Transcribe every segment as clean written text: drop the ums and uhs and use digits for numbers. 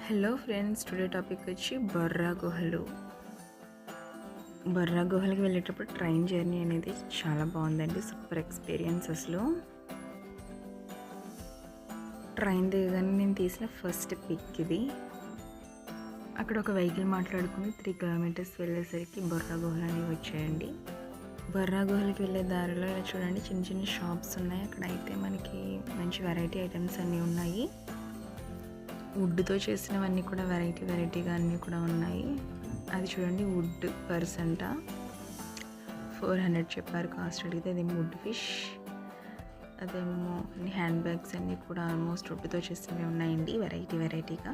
Hello friends, today topic వచ్చి బొర్రా గుహలు. బొర్రా గుహలకి వెళ్ళేటప్పుడు ట్రైన్ జర్నీ అనేది చాలా బాగుందండి. Super experience. అసలు ట్రైన్ దిగగానే నేను తీసిన ఫస్ట్ పిక్ ఇది. అక్కడ ఒక వెహికల్ మాట్లాడుకుని 3 కిలోమీటర్స్ వెళ్ళేసరికి బొర్రా గుహలు అనేవి వచ్చాయండి. బొర్రా గుహలకి వెళ్ళే దారిలో ఇలా చూడండి, చిన్న చిన్న షాప్స్ ఉన్నాయి. అక్కడ అయితే మనకి మంచి వెరైటీ ఐటమ్స్ అన్నీ ఉన్నాయి. వుడ్తో చేసినవన్నీ కూడా వెరైటీగా అన్నీ కూడా ఉన్నాయి. అది చూడండి, వుడ్ పర్సెంట 400 చెప్పారు కాస్ట్ అడిగితే. అదేమో వుడ్ ఫిష్, అదేమో అన్ని హ్యాండ్ బ్యాగ్స్ అన్నీ కూడా ఆల్మోస్ట్ వుడ్తో చేసినవి ఉన్నాయండి, వెరైటీగా.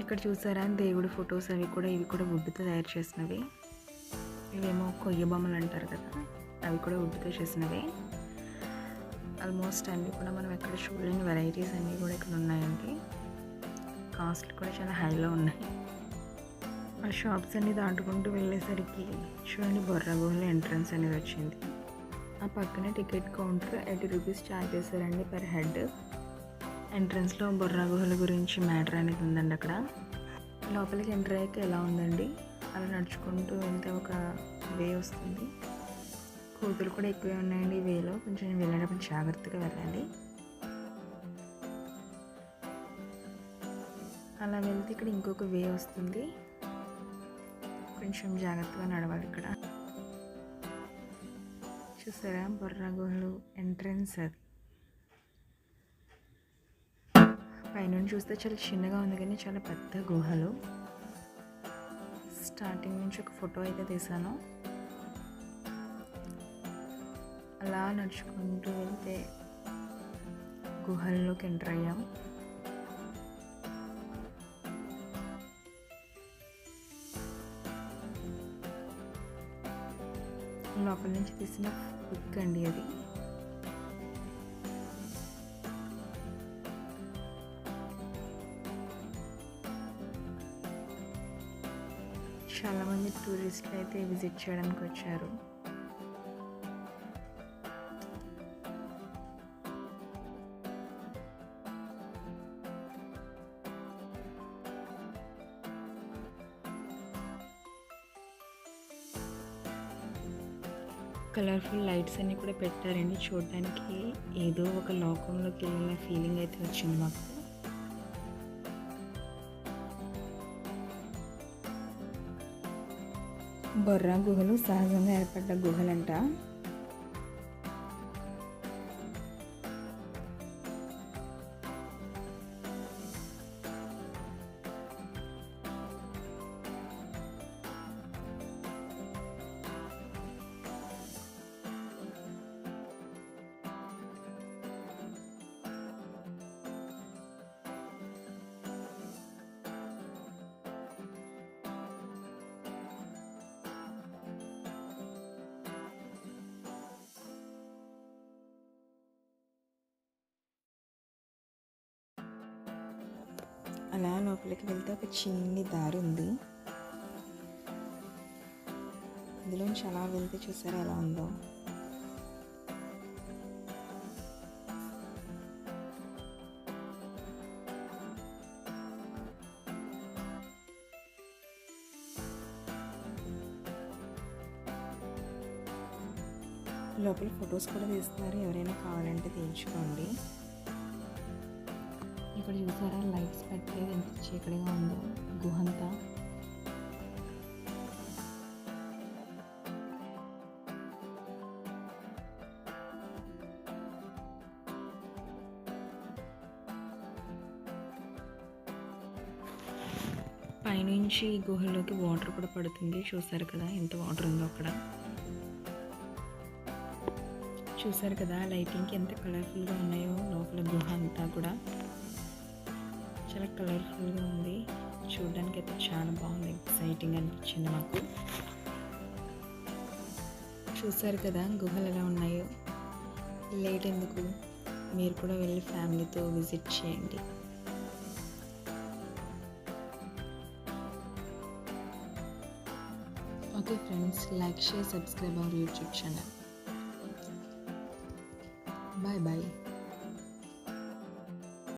ఇక్కడ చూసారా, దేవుడి ఫొటోస్ ఇవి కూడా వుడ్తో తయారు చేసినవి. ఇవేమో కొయ్య బొమ్మలు అంటారు కదా, అవి కూడా వుడ్తో చేసినవే. ఆల్మోస్ట్ అన్నీ కూడా మనం ఎక్కడ చూడలేని వెరైటీస్ అన్నీ కూడా ఇక్కడ ఉన్నాయండి. కాస్ట్ కూడా చాలా హైలో ఉన్నాయి. ఆ షాప్స్ అన్ని దాటుకుంటూ వెళ్ళేసరికి చూడండి, బొర్రా గుహల ఎంట్రన్స్ అనేది వచ్చింది. ఆ పక్కనే టికెట్ కౌంటర్ 80 రూపీస్ ఛార్జ్ చేశారండి పర్ హెడ్. ఎంట్రన్స్లో బొర్రా గుహల గురించి మ్యాటర్ అనేది ఉందండి. అక్కడ లోపలికి ఎంటర్ అయ్యాక ఎలా ఉందండి, అలా నడుచుకుంటూ వెళ్తే ఒక వే వస్తుంది. కోతులు కూడా ఎక్కువే ఉన్నాయండి ఈ వేలో. కొంచెం వెళ్ళేటప్పుడు జాగ్రత్తగా వెళ్ళాలి. అలా వెళ్తే ఇక్కడ ఇంకొక వే వస్తుంది, కొంచెం జాగ్రత్తగా నడవాలి. ఇక్కడ చూసారా, బొర్రా గుహలు ఎంట్రన్స్. అది పైనుంచి చూస్తే చాలా చిన్నగా ఉంది, కానీ చాలా పెద్ద గుహలు. స్టార్టింగ్ నుంచి ఒక ఫోటో అయితే తీసాను. అలా నడుచుకుంటూ వెళ్తే గుహల్లోకి ఎంటర్ అయ్యాం. లోపల నుంచి తీసిన పిక్ అండి అది. చాలామంది టూరిస్టులు అయితే విజిట్ చేయడానికి వచ్చారు. కలర్ఫుల్ లైట్స్ అన్నీ కూడా పెట్టారండి. చూడడానికి ఏదో ఒక లోకంలోకి వెళ్ళిన ఫీలింగ్ అయితే వచ్చింది మాకు. బొర్రా గుహలు సహజంగా ఏర్పడ్డ గుహలంట. అలా లోపలికి వెళ్తే ఒక చిన్ని దారి ఉంది. అందులోంచి అలా వెళ్తే చూసారా ఎలా ఉందో. లోపల ఫొటోస్ కూడా తీస్తున్నారు, ఎవరైనా కావాలంటే తీయించుకోండి. ఇక్కడ చూసారా, లైట్స్ పెట్టలేదు, ఎంత చీకటిగా ఉందో గుహంతా. పైనుంచి గుహలోకి వాటర్ కూడా పడుతుంది. చూసారు కదా ఎంత వాటర్ ఉందో అక్కడ. చూసారు కదా లైటింగ్కి ఎంత కలర్ఫుల్గా ఉన్నాయో లోపల గుహ అంతా కూడా. చాలా కలర్ఫుల్గా ఉంది, చూడడానికి అయితే చాలా బాగుంది, ఎక్సైటింగ్ అనిపించింది నాకు. చూసారు కదా గుహలు ఎలా ఉన్నాయో. లేట్ ఎందుకు, మీరు కూడా వెళ్ళి ఫ్యామిలీతో విజిట్ చేయండి. Okay friends, like, share, subscribe our YouTube channel. Bye bye.